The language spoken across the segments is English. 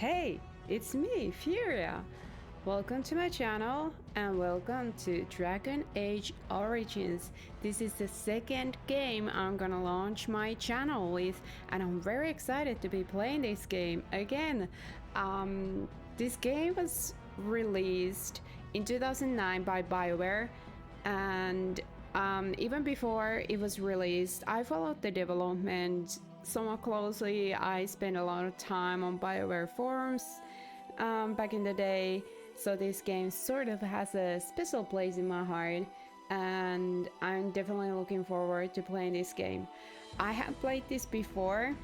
Hey, it's me, Furia! Welcome to my channel and welcome to Dragon Age Origins. This is the second game I'm gonna launch my channel with, and I'm very excited to be playing this game again. This game was released in 2009 by BioWare, and even before it was released, I followed the development somewhat closely. I spent a lot of time on BioWare forums back in the day, so this game sort of has a special place in my heart, and I'm definitely looking forward to playing this game. I have played this before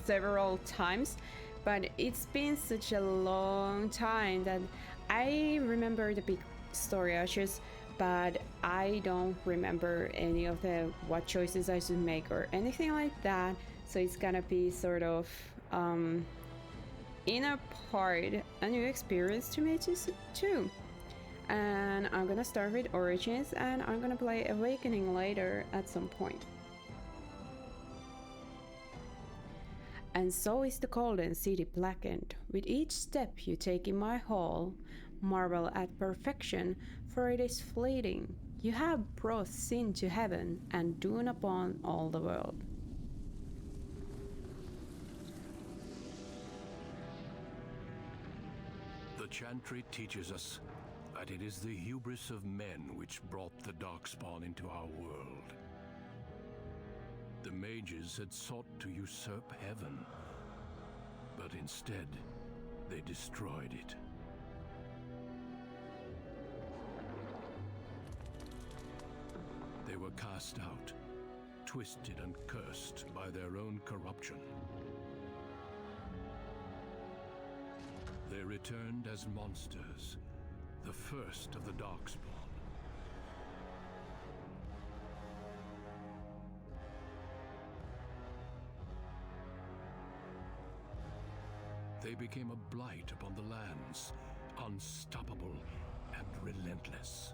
several times, but it's been such a long time that I remember the big story arches, but I don't remember any of the what choices I should make or anything like that. So it's gonna be sort of in a part a new experience to me too. And I'm gonna start with Origins, and I'm gonna play Awakening later at some point. And so is the golden city blackened. With each step you take in my hall, marvel at perfection, for it is fleeting. You have brought sin to heaven and doom upon all the world. The chantry teaches us that it is the hubris of men which brought the darkspawn into our world. The mages had sought to usurp heaven, but instead they destroyed it. They were cast out, twisted and cursed by their own corruption. They returned as monsters, the first of the darkspawn. They became a blight upon the lands, unstoppable and relentless.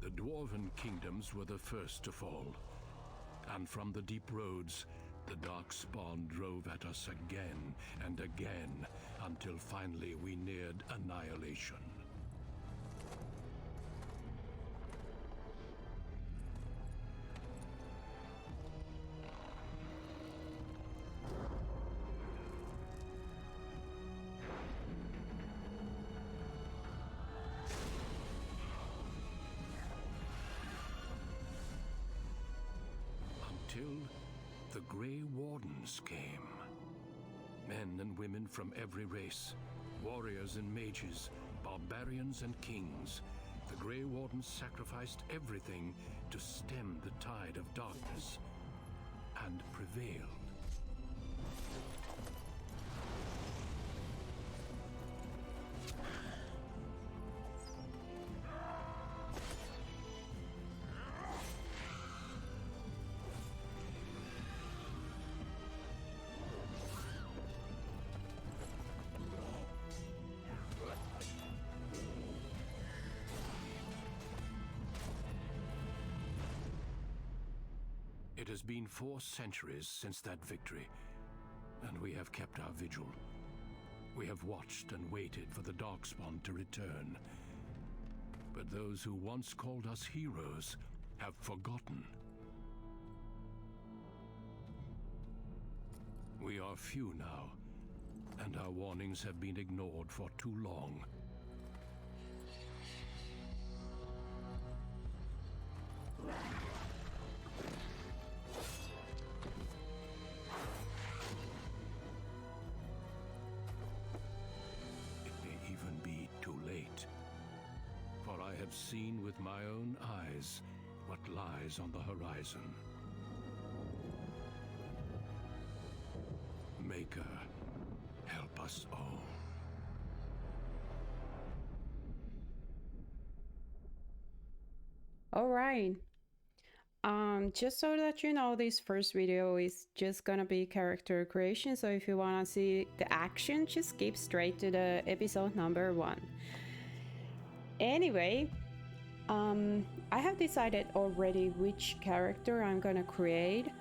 The dwarven kingdoms were the first to fall, and from the deep roads, the darkspawn drove at us again and again, until finally we neared annihilation. Until the Grey Wardens came. Men and women from every race, warriors and mages, barbarians and kings. The Grey Wardens sacrificed everything to stem the tide of darkness, and prevailed. It has been 4 centuries since that victory, and we have kept our vigil. We have watched and waited for the darkspawn to return. But those who once called us heroes have forgotten. We are few now, and our warnings have been ignored for too long. I have seen with my own eyes what lies on the horizon. Maker, help us all. All right. Just so that you know, this first video is just gonna be character creation, so if you wanna see the action, just skip straight to the episode number 1. Anyway, I have decided already which character I'm gonna create.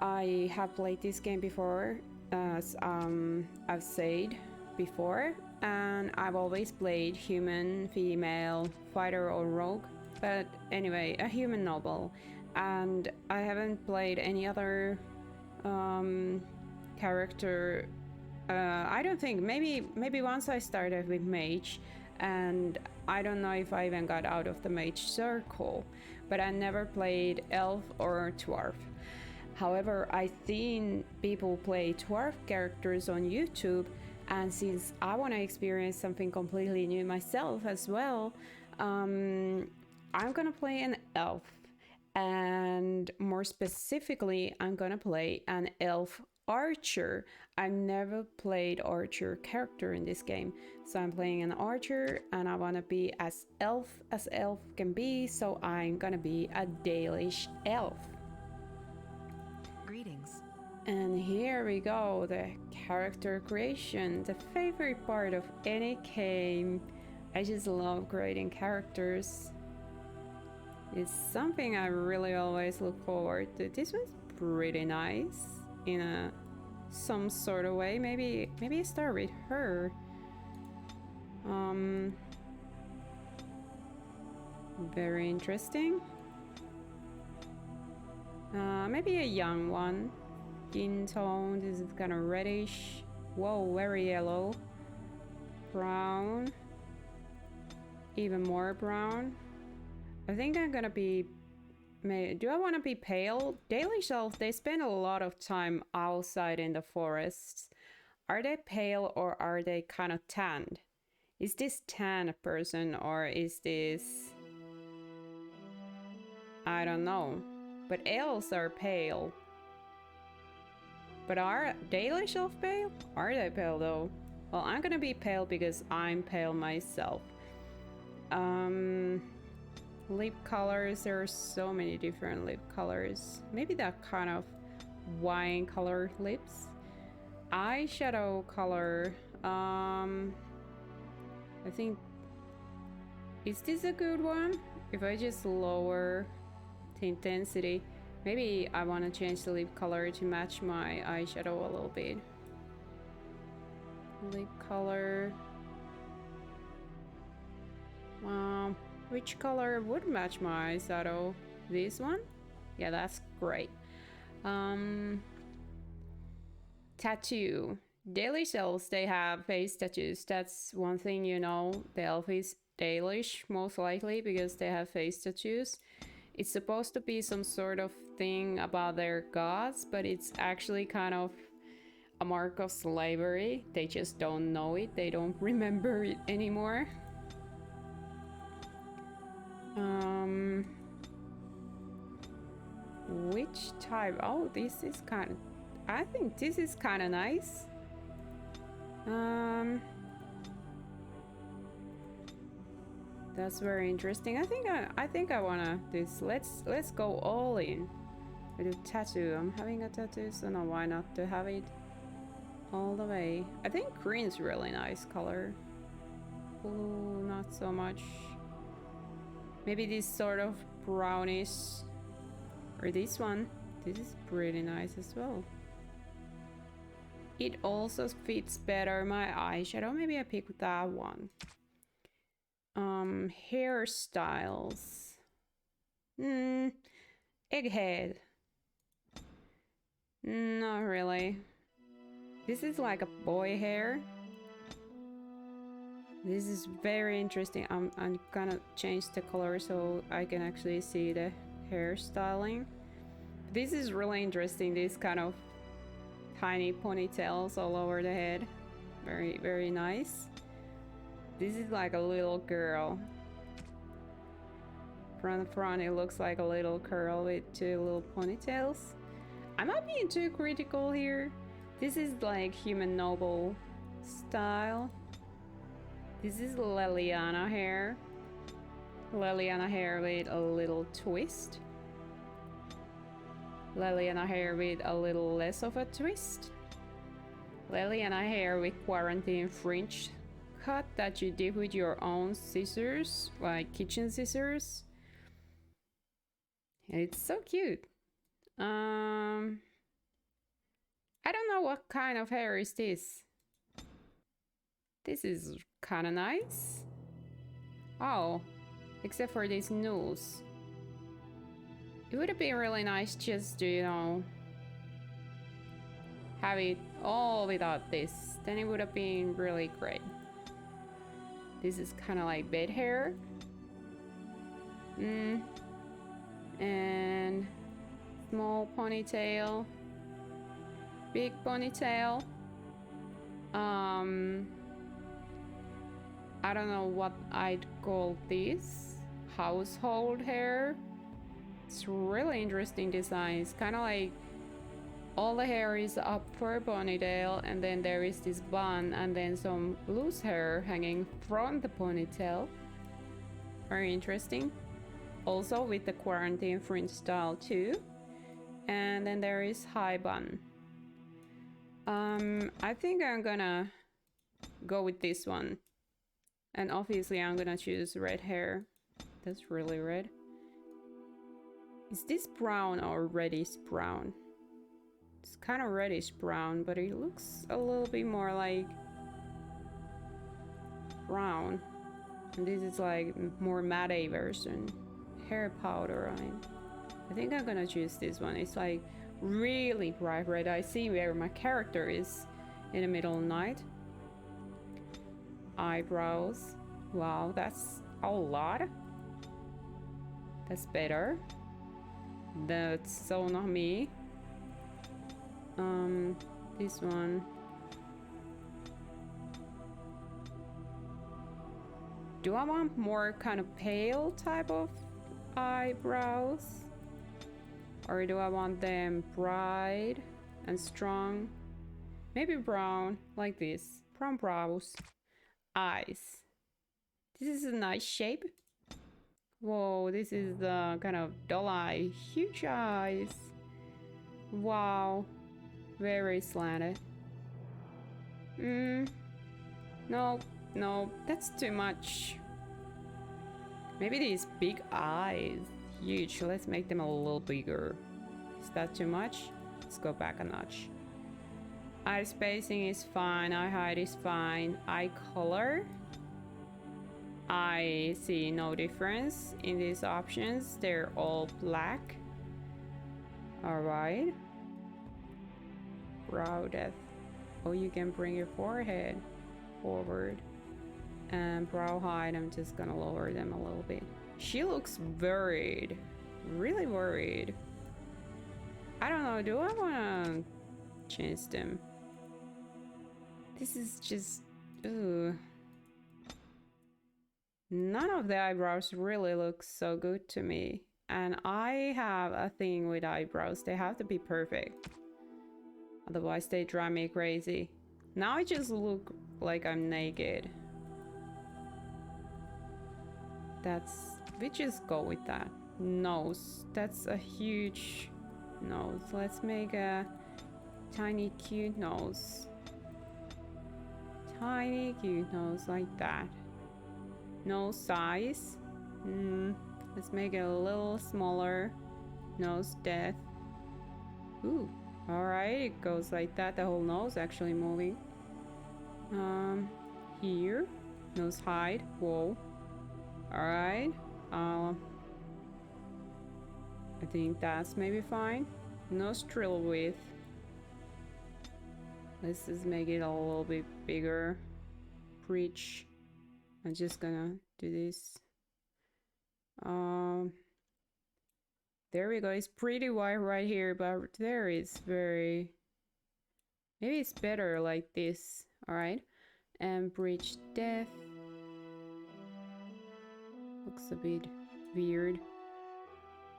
I have played this game before, as I've said before, and I've always played human, female, fighter or rogue, but anyway, a human noble, and I haven't played any other character. I don't think, maybe once I started with mage, and I don't know if I even got out of the mage circle, but I never played elf or dwarf. However, I've seen people play dwarf characters on YouTube, and since I want to experience something completely new myself as well, I'm gonna play an elf, and more specifically, I'm gonna play an elf archer. I've never played archer character in this game, so I'm playing an archer, and I want to be as elf can be, so I'm gonna be a Dalish elf. Greetings. And here we go, the character creation, the favorite part of any game. I just love creating characters. It's something I really always look forward to. This was pretty nice in some sort of way. Maybe I start with her. Very interesting. Maybe a young one. Skin tone, this is kind of reddish. Whoa, very yellow. Brown. Even more brown. I think I'm gonna be... Do I want to be pale? Dalish elves, they spend a lot of time outside in the forests. Are they pale or are they kind of tanned? Is this tan person or is this... I don't know. But elves are pale. But are Dalish elves pale? Are they pale though? Well, I'm gonna be pale because I'm pale myself. Lip colors, there are so many different lip colors. Maybe that kind of wine color lips. Eyeshadow color, I think... Is this a good one? If I just lower the intensity, maybe I want to change the lip color to match my eyeshadow a little bit. Lip color. Which color would match my eyeshadow? This one? Yeah, that's great. Tattoo. Dalish elves, they have face tattoos. That's one thing you know. The elf is Dalish, most likely, because they have face tattoos. It's supposed to be some sort of thing about their gods, but it's actually kind of a mark of slavery. They just don't know it. They don't remember it anymore. Which type? Oh, this is kind of... I think this is kind of nice. That's very interesting. I think I wanna this. Let's go all in. I do tattoo. I'm having a tattoo, so now why not to have it all the way? I think green's really nice color. Blue, not so much. Maybe this sort of brownish, or this one. This is pretty nice as well. It also fits better my eyeshadow. Maybe I pick that one. Hairstyles. Egghead. Not really. This is like a boy hair. This is very interesting. I'm gonna change the color so I can actually see the hairstyling. This is really interesting. These kind of tiny ponytails all over the head. Very, very nice. This is like a little girl. From the front, it looks like a little girl with two little ponytails. I might be too critical here. This is like human noble style. This is Leliana Hair. Leliana Hair with a little twist. Leliana Hair with a little less of a twist. Leliana Hair with quarantine fringe cut that you did with your own scissors, like kitchen scissors. It's so cute. I don't know what kind of hair is this. This is kind of nice. Oh, except for this nose. It would have been really nice just to, you know, have it all without this. Then it would have been really great. This is kind of like bed hair. And small ponytail. Big ponytail. I don't know what I'd call this. Household hair. It's really interesting design. It's kind of like all the hair is up for a ponytail, and then there is this bun, and then some loose hair hanging from the ponytail. Very interesting. Also with the quarantine fringe style too. And then there is high bun. I think I'm gonna go with this one. And obviously I'm gonna choose red hair. That's really red. Is this brown or reddish brown? It's kind of reddish brown, but it looks a little bit more like brown. And this is like more matte version. Hair powder. I think I'm gonna choose this one. It's like really bright red. I see where my character is in the middle of the night. Eyebrows. Wow, that's a lot. That's better. That's so not me. This one. Do I want more kind of pale type of eyebrows? Or do I want them bright and strong? Maybe brown, like this. Brown brows. Eyes. This is a nice shape. Whoa, this is the kind of doll eye. Huge eyes. Wow. Very slanted. No, that's too much. Maybe these big eyes. Huge. Let's make them a little bigger. Is that too much? Let's go back a notch. Eye spacing is fine. Eye height is fine. Eye color. I see no difference in these options. They're all black. Alright. Brow depth. Oh, you can bring your forehead forward. And brow height, I'm just gonna lower them a little bit. She looks worried. Really worried. I don't know, do I wanna change them? This is just... Ugh. None of the eyebrows really look so good to me. And I have a thing with eyebrows. They have to be perfect. Otherwise they drive me crazy. Now I just look like I'm naked. We just go with that. Nose. That's a huge nose. Let's make a tiny cute nose. Tiny cute nose like that. Nose size. Let's make it a little smaller. Nose depth. Ooh. Alright, it goes like that. The whole nose actually moving. Here. Nose height. Whoa. Alright. I think that's maybe fine. Nostril width. Let's just make it a little bit bigger. Bridge. I'm just gonna do this. There we go. It's pretty wide right here, but there is very... Maybe it's better like this. Alright. And bridge depth. Looks a bit weird.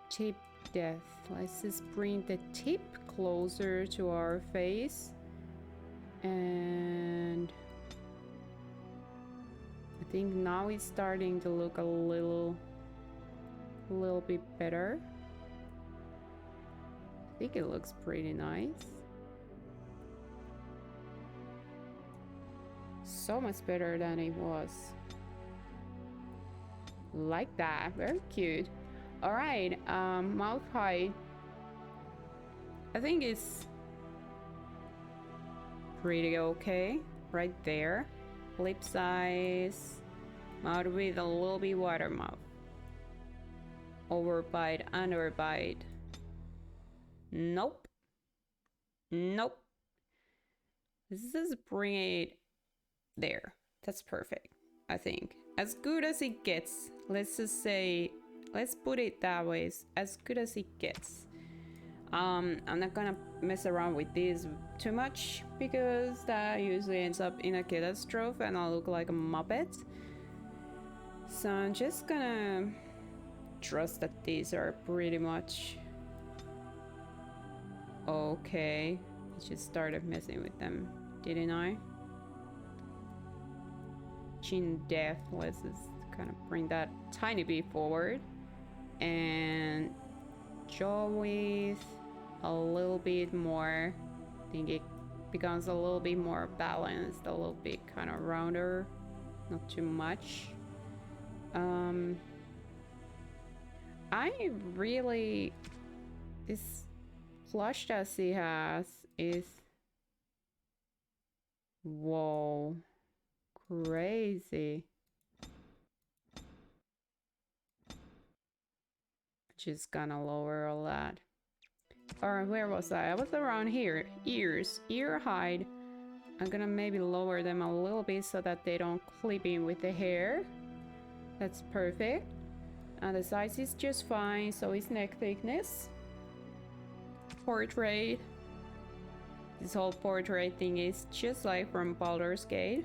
Tip depth. Let's just bring the tip closer to our face. And... I think now it's starting to look a little bit better. I think it looks pretty nice. So much better than it was. Like that. Very cute. Alright, mouth height. I think it's pretty okay right there. Lip size, mouth with a little bit wider mouth. Overbite, underbite. Nope. Nope. This is bring it there. That's perfect, I think. As good as it gets. Let's just say, let's put it that way. As good as it gets. I'm not gonna mess around with this too much because that usually ends up in a catastrophe and I'll look like a muppet. So I'm just gonna trust that these are pretty much okay. I just started messing with them, didn't I? Chin depth, let's just kind of bring that tiny bit forward. And jaw width a little bit more. I think it becomes a little bit more balanced, a little bit kind of rounder, not too much. I really, this flush that she has is, whoa, crazy. Just gonna lower all that. Or where was I? I was around here. Ears, ear height. I'm gonna maybe lower them a little bit so that they don't clip in with the hair. That's perfect. And the size is just fine, so is neck thickness. Portrait. This whole portrait thing is just like from Baldur's Gate.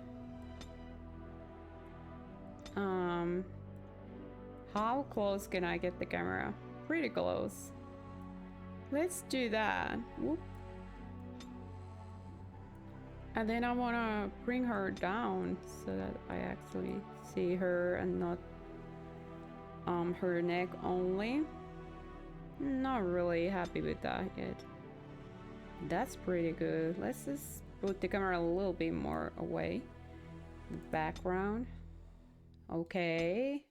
How close can I get the camera? Pretty close. Let's do that. Whoop. And then I wanna bring her down so that I actually see her and not her neck only. Not really happy with that yet. That's pretty good. Let's just put the camera a little bit more away. Background. Okay.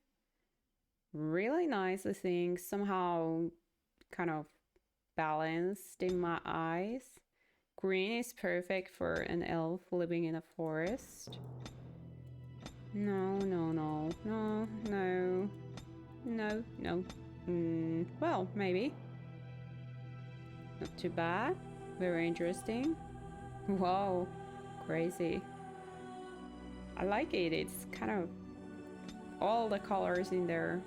Really nice, I think. Somehow kind of balanced in my eyes. Green is perfect for an elf living in a forest. No, no, no, no, no, no, no. Well, maybe. Not too bad. Very interesting. Wow, crazy. I like it. It's kind of all the colors in there.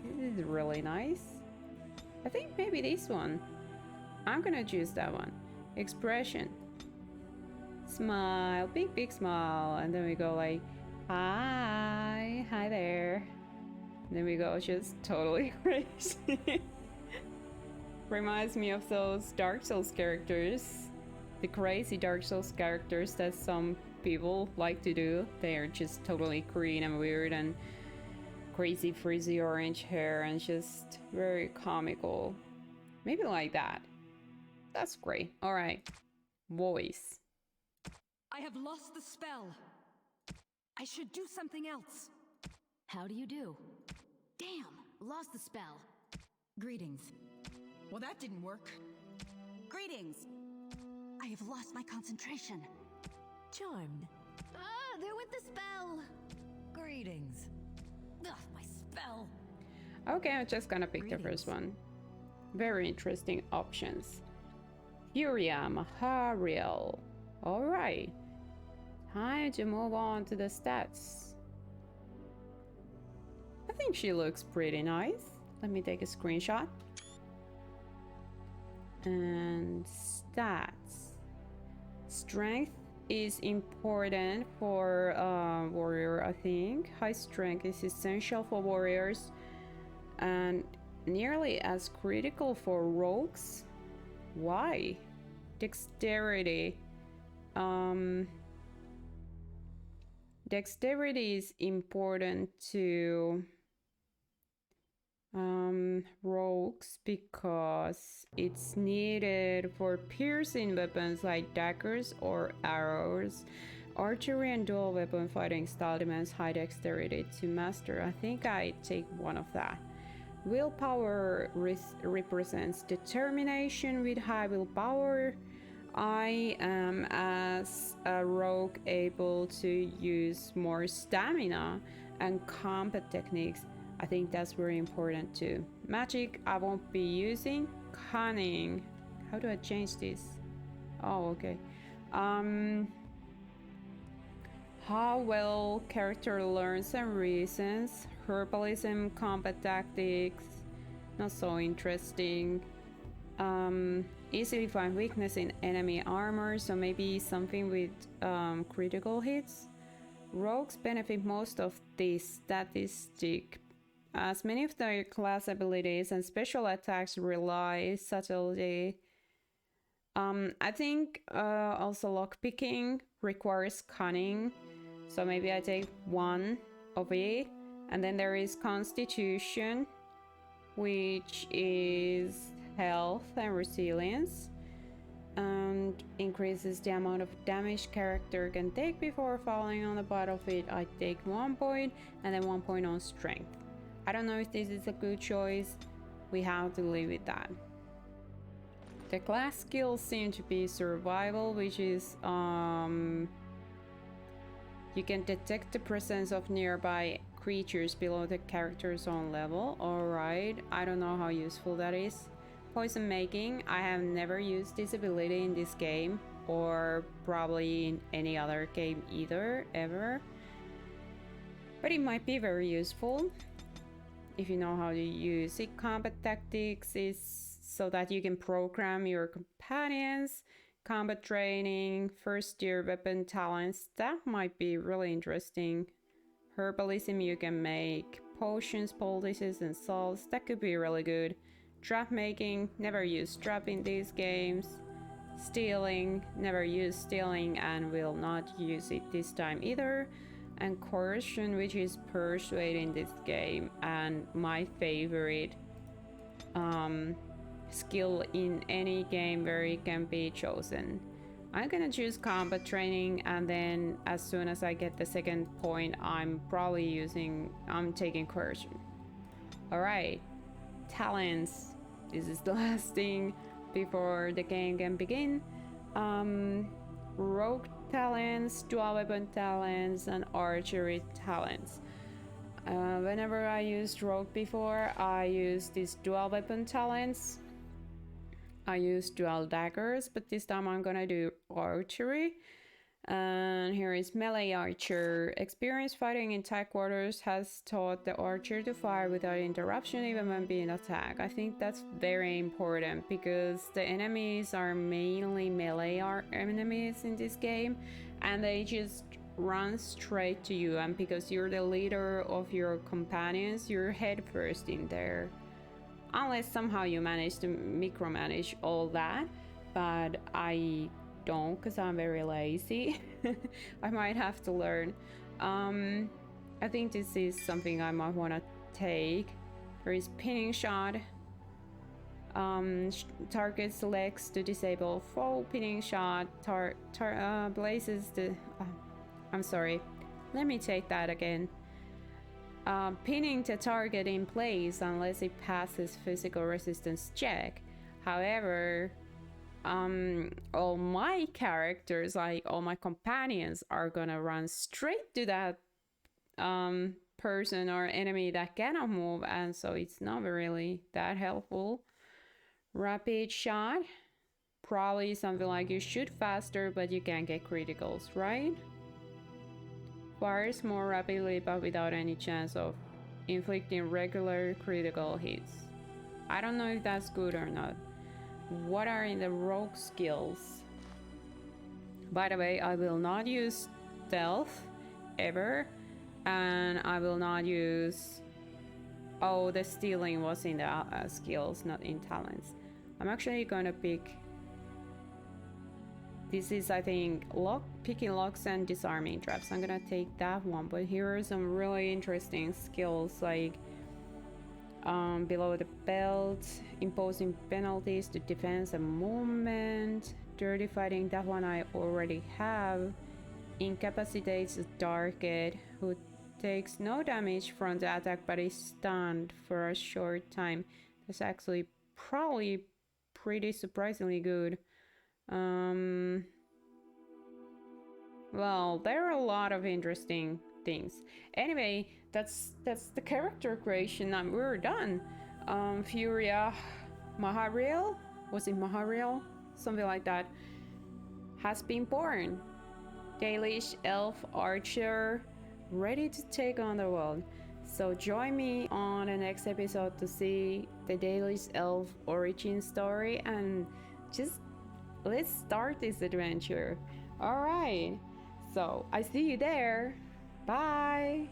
This is really nice. I think maybe this one. I'm gonna choose that one. Expression. Smile, big, big smile. And then we go like, hi, hi there. And then we go just totally crazy. Reminds me of those Dark Souls characters. The crazy Dark Souls characters that some people like to do. They are just totally green and weird and crazy frizzy orange hair and just very comical. Maybe like that. That's great. All right. Voice. I have lost the spell. I should do something else. How do you do? Damn, lost the spell. Greetings. Well, that didn't work. Greetings. I have lost my concentration. Charmed. Ah, there went the spell. Greetings. Ugh, my spell. Okay, I'm just gonna pick the first one. Very interesting options. Furia Mahariel. Alright. Time to move on to the stats. I think she looks pretty nice. Let me take a screenshot. And stats. Strength is important for warrior, I think. High strength is essential for warriors and nearly as critical for rogues. Why? Dexterity. Dexterity is important to rogues because it's needed for piercing weapons like daggers or arrows. Archery and dual weapon fighting style demands high dexterity to master. I think I take one of that. Willpower represents determination. With high willpower, I am, as a rogue, able to use more stamina and combat techniques. I think that's very important too. Magic, I won't be using. Cunning. How do I change this? Oh, okay. How well character learns and reasons. Herbalism, combat tactics. Not so interesting. Easily find weakness in enemy armor, so maybe something with critical hits. Rogues benefit most of this statistic, as many of their class abilities and special attacks rely subtlety. I think also lockpicking requires cunning, so maybe I take one of it. And then there is Constitution, which is health and resilience, and increases the amount of damage character can take before falling on the battlefield. I take 1 point and then 1 point on strength. I don't know if this is a good choice. We have to live with that. The class skills seem to be survival, which is you can detect the presence of nearby creatures below the character's own level. Alright, I don't know how useful that is. Poison making, I have never used this ability in this game, or probably in any other game either, ever. But it might be very useful if you know how to use it. Combat tactics is so that you can program your companions. Combat training, first year weapon talents, that might be really interesting. Herbalism, you can make potions, poultices, and salts, that could be really good. Trap making, never use trap in these games. Stealing, never use stealing and will not use it this time either. And coercion, which is persuade in this game, and my favorite skill in any game where it can be chosen. I'm gonna choose combat training, and then as soon as I get the second point, I'm taking coercion. Alright, talents. This is the last thing before the game can begin. Rogue talents, dual weapon talents, and archery talents. Whenever I used rogue before, I used these dual weapon talents. I used dual daggers, but this time I'm gonna do archery. And here is melee archer. Experience fighting in tight quarters has taught the archer to fire without interruption even when being attacked. I think that's very important because the enemies are mainly melee enemies in this game, and they just run straight to you, and because you're the leader of your companions, you're head first in there. Unless somehow you manage to micromanage all that, but I don't, because I'm very lazy. I might have to learn. I think this is something I might want to take. There is pinning shot. Targets legs to disable foe. Pinning shot blazes the... I'm sorry. Let me take that again. Pinning the target in place unless it passes physical resistance check. However, all my characters, like all my companions, are gonna run straight to that person or enemy that cannot move, and so it's not really that helpful. Rapid shot, probably something like you shoot faster but you can't get criticals, right? Fires more rapidly but without any chance of inflicting regular critical hits. I don't know if that's good or not. What are in the rogue skills? By the way, I will not use stealth ever, and I will not use... Oh, the stealing was in the skills, not in talents. I'm actually gonna pick... This is, I think, picking locks and disarming traps. I'm gonna take that one, but here are some really interesting skills, like below the belt, imposing penalties to defense and movement, dirty fighting, that one I already have, incapacitates the target who takes no damage from the attack but is stunned for a short time. That's actually probably pretty surprisingly good. Well, there are a lot of interesting things. Anyway, that's the character creation, and we're done. Furia Mahariel, was it Mahariel? Something like that. Has been born. Dalish elf archer, ready to take on the world. So join me on the next episode to see the Dalish elf origin story, and just let's start this adventure. All right. So I see you there. Bye.